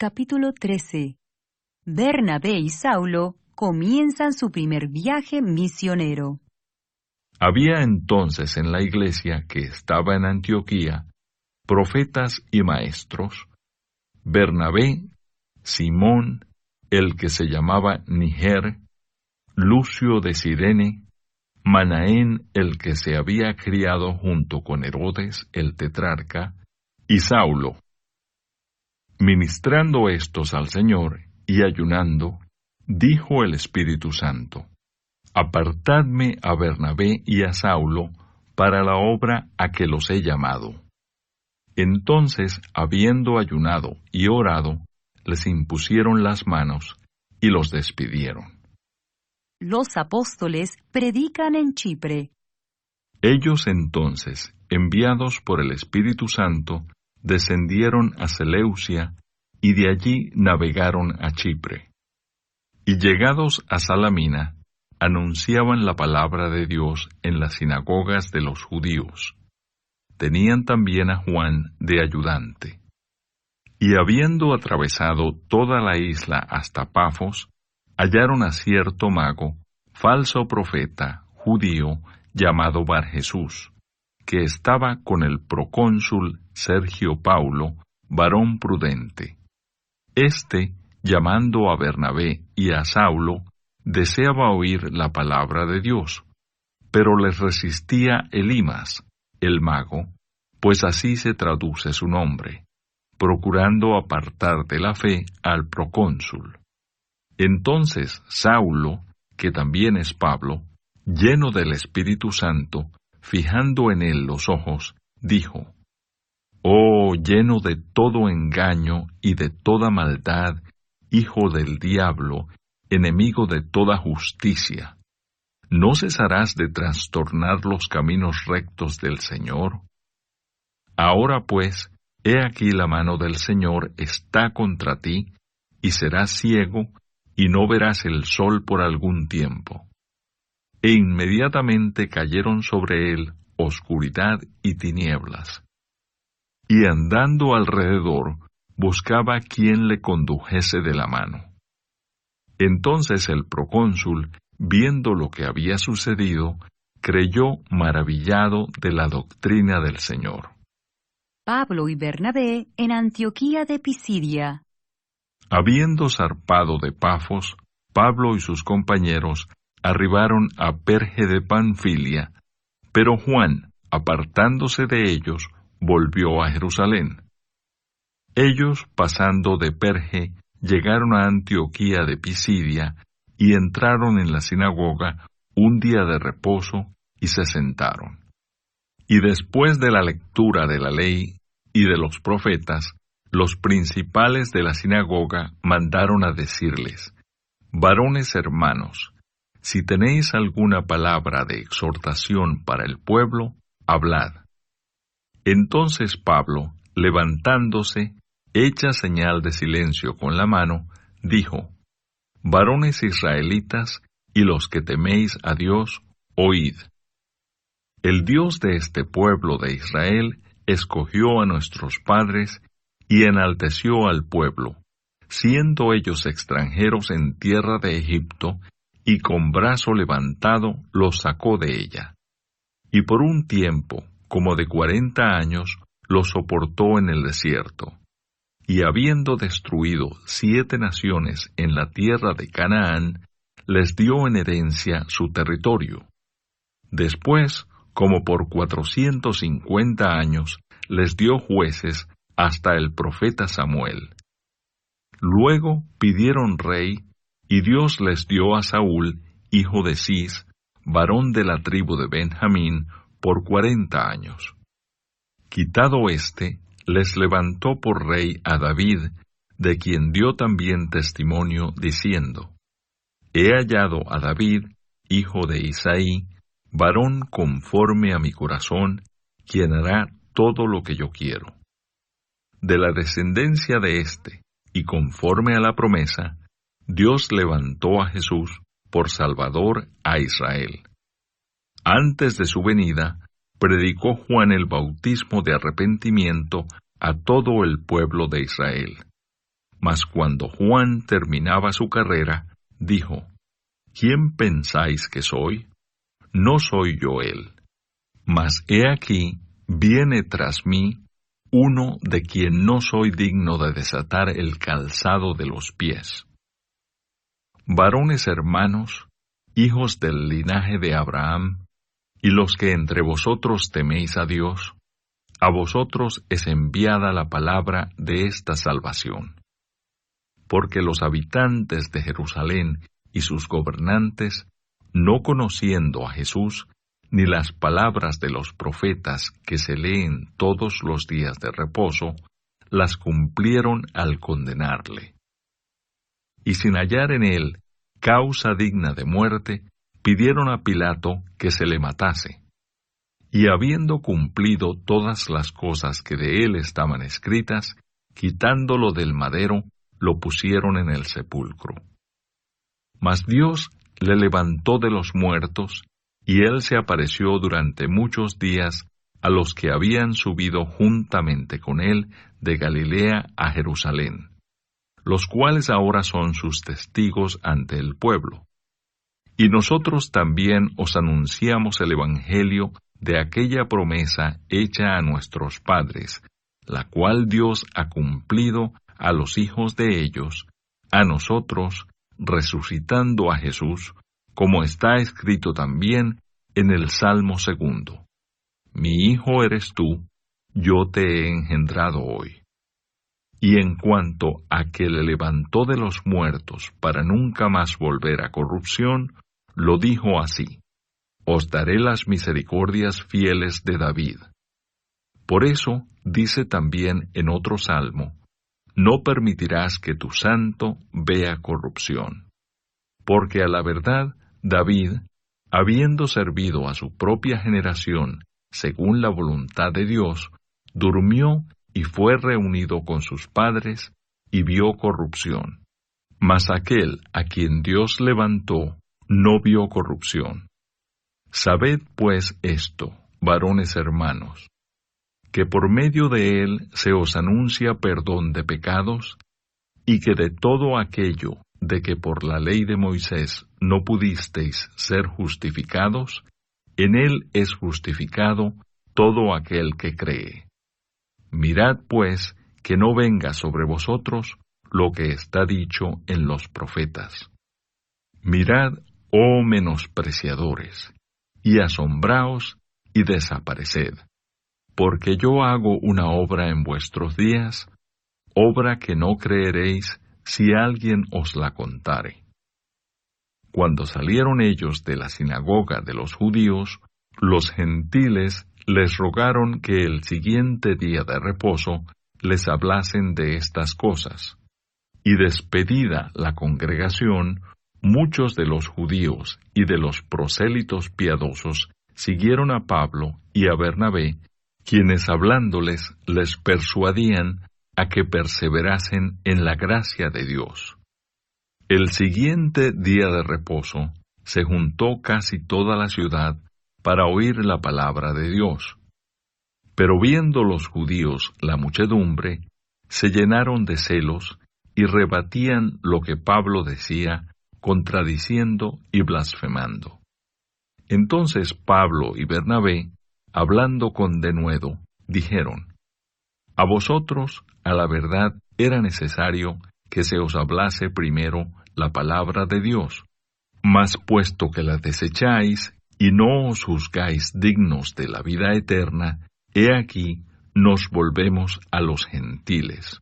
capítulo 13. Bernabé y Saulo comienzan su primer viaje misionero. Había entonces en la iglesia que estaba en Antioquía profetas y maestros: Bernabé, Simón, el que se llamaba Niger, Lucio de Cirene, Manaén, el que se había criado junto con Herodes el tetrarca, y Saulo. Ministrando estos al Señor y ayunando, dijo el Espíritu Santo: Apartadme a Bernabé y a Saulo para la obra a que los he llamado. Entonces, habiendo ayunado y orado, les impusieron las manos y los despidieron. Los apóstoles predican en Chipre. Ellos entonces, enviados por el Espíritu Santo, descendieron a Seleucia y de allí navegaron a Chipre. Y llegados a Salamina, anunciaban la palabra de Dios en las sinagogas de los judíos. Tenían también a Juan de ayudante. Y habiendo atravesado toda la isla hasta Pafos, hallaron a cierto mago, falso profeta, judío, llamado Barjesús, que estaba con el procónsul Sergio Paulo, varón prudente. Este, llamando a Bernabé y a Saulo, deseaba oír la palabra de Dios, pero les resistía Elimas, el mago, pues así se traduce su nombre, procurando apartar de la fe al procónsul. Entonces Saulo, que también es Pablo, lleno del Espíritu Santo, fijando en él los ojos, dijo: Oh, lleno de todo engaño y de toda maldad, hijo del diablo, enemigo de toda justicia, ¿no cesarás de trastornar los caminos rectos del Señor? Ahora pues, he aquí la mano del Señor está contra ti, y serás ciego, y no verás el sol por algún tiempo. E inmediatamente cayeron sobre él oscuridad y tinieblas. Y andando alrededor, buscaba quien le condujese de la mano. Entonces el procónsul, viendo lo que había sucedido, creyó maravillado de la doctrina del Señor. Pablo y Bernabé en Antioquía de Pisidia. Habiendo zarpado de Pafos, Pablo y sus compañeros arribaron a Perge de Panfilia, pero Juan, apartándose de ellos, volvió a Jerusalén. Ellos, pasando de Perge, llegaron a Antioquía de Pisidia y entraron en la sinagoga un día de reposo y se sentaron. Y después de la lectura de la ley y de los profetas, los principales de la sinagoga mandaron a decirles: Varones hermanos, si tenéis alguna palabra de exhortación para el pueblo, hablad. Entonces Pablo, levantándose, hecha señal de silencio con la mano, dijo: Varones israelitas y los que teméis a Dios, oíd. El Dios de este pueblo de Israel escogió a nuestros padres y enalteció al pueblo, siendo ellos extranjeros en tierra de Egipto, y con brazo levantado los sacó de ella. Y por un tiempo, como de 40 años, los soportó en el desierto. Y habiendo destruido 7 naciones en la tierra de Canaán, les dio en herencia su territorio. Después, como por 450 años, les dio jueces hasta el profeta Samuel. Luego pidieron rey, y Dios les dio a Saúl, hijo de Cis, varón de la tribu de Benjamín, por 40 años. Quitado éste, les levantó por rey a David, de quien dio también testimonio, diciendo: He hallado a David, hijo de Isaí, varón conforme a mi corazón, quien hará todo lo que yo quiero. De la descendencia de éste, y conforme a la promesa, Dios levantó a Jesús por Salvador a Israel. Antes de su venida, predicó Juan el bautismo de arrepentimiento a todo el pueblo de Israel. Mas cuando Juan terminaba su carrera, dijo: ¿Quién pensáis que soy? No soy yo él. Mas he aquí, viene tras mí uno de quien no soy digno de desatar el calzado de los pies. Varones hermanos, hijos del linaje de Abraham, y los que entre vosotros teméis a Dios, a vosotros es enviada la palabra de esta salvación. Porque los habitantes de Jerusalén y sus gobernantes, no conociendo a Jesús, ni las palabras de los profetas que se leen todos los días de reposo, las cumplieron al condenarle. Y sin hallar en él causa digna de muerte, pidieron a Pilato que se le matase. Y habiendo cumplido todas las cosas que de él estaban escritas, quitándolo del madero, lo pusieron en el sepulcro. Mas Dios le levantó de los muertos, y él se apareció durante muchos días a los que habían subido juntamente con él de Galilea a Jerusalén, los cuales ahora son sus testigos ante el pueblo. Y nosotros también os anunciamos el Evangelio de aquella promesa hecha a nuestros padres, la cual Dios ha cumplido a los hijos de ellos, a nosotros, resucitando a Jesús, como está escrito también en el Salmo 2. Mi hijo eres tú, yo te he engendrado hoy. Y en cuanto a que le levantó de los muertos para nunca más volver a corrupción, lo dijo así: Os daré las misericordias fieles de David. Por eso dice también en otro salmo: No permitirás que tu santo vea corrupción. Porque a la verdad, David, habiendo servido a su propia generación según la voluntad de Dios, durmió y fue reunido con sus padres y vio corrupción. Mas aquel a quien Dios levantó no vio corrupción. Sabed pues esto, varones hermanos, que por medio de él se os anuncia perdón de pecados, y que de todo aquello de que por la ley de Moisés no pudisteis ser justificados, en él es justificado todo aquel que cree. Mirad pues que no venga sobre vosotros lo que está dicho en los profetas. Mirad, oh menospreciadores, y asombraos y desapareced, porque yo hago una obra en vuestros días, obra que no creeréis si alguien os la contare. Cuando salieron ellos de la sinagoga de los judíos, los gentiles les rogaron que el siguiente día de reposo les hablasen de estas cosas. Y despedida la congregación, muchos de los judíos y de los prosélitos piadosos siguieron a Pablo y a Bernabé, quienes hablándoles les persuadían a que perseverasen en la gracia de Dios. El siguiente día de reposo se juntó casi toda la ciudad para oír la palabra de Dios. Pero viendo los judíos la muchedumbre, se llenaron de celos y rebatían lo que Pablo decía, contradiciendo y blasfemando. Entonces Pablo y Bernabé, hablando con denuedo, dijeron: A vosotros, a la verdad, era necesario que se os hablase primero la palabra de Dios. Mas puesto que la desecháis y no os juzgáis dignos de la vida eterna, he aquí nos volvemos a los gentiles.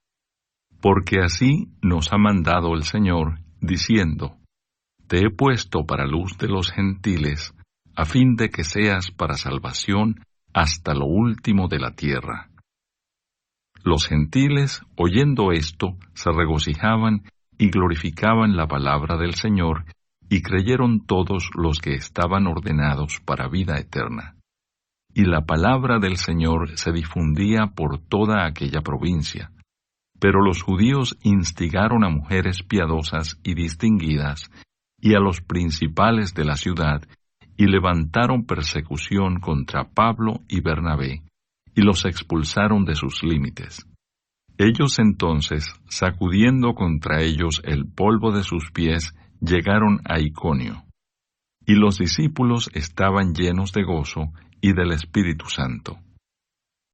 Porque así nos ha mandado el Señor, diciendo: Te he puesto para luz de los gentiles, a fin de que seas para salvación hasta lo último de la tierra. Los gentiles, oyendo esto, se regocijaban y glorificaban la palabra del Señor, y creyeron todos los que estaban ordenados para vida eterna. Y la palabra del Señor se difundía por toda aquella provincia. Pero los judíos instigaron a mujeres piadosas y distinguidas, y a los principales de la ciudad, y levantaron persecución contra Pablo y Bernabé, y los expulsaron de sus límites. Ellos entonces, sacudiendo contra ellos el polvo de sus pies, llegaron a Iconio. Y los discípulos estaban llenos de gozo y del Espíritu Santo.